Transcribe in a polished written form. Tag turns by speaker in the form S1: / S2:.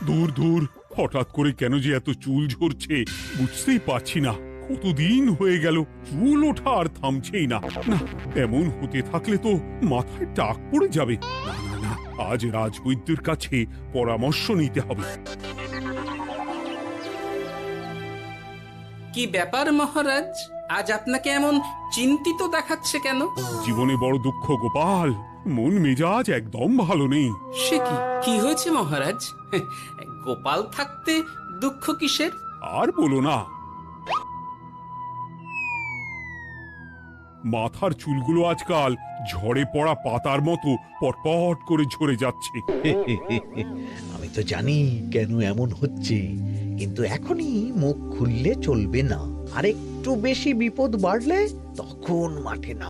S1: দূর দূর, হঠাৎ করে কেন যে এত চুল ঝরছে বুঝতেই পারছি না। কতদিন হয়ে গেল চুল ওঠা আর থামছেই না। না, এমন হতে থাকলে তো মাথায় টাক পড়ে যাবে। না না না, আজ রাজবৈদ্যের কাছে পরামর্শ নিতে হবে।
S2: কি ব্যাপার মহারাজ, আজ আপনাকে এমন চিন্তিত দেখাচ্ছে কেন?
S1: জীবনে বড় দুঃখ গোপাল, মন মেজাজ একদম ভালো নেই।
S2: সে কি, কি হয়েছে মহারাজ? গোপাল থাকতে দুঃখ কিসের?
S1: আর বলো না, মাথার চুলগুলো আজকাল ঝড়ে পড়া পাতার মতো পটপট করে ঝরে যাচ্ছে।
S3: আমি তো জানি কেন এমন হচ্ছে, কিন্তু এখনই মুখ খুললে চলবে না। আর একটু বেশি বিপদ বাড়লে তখন মাঠে না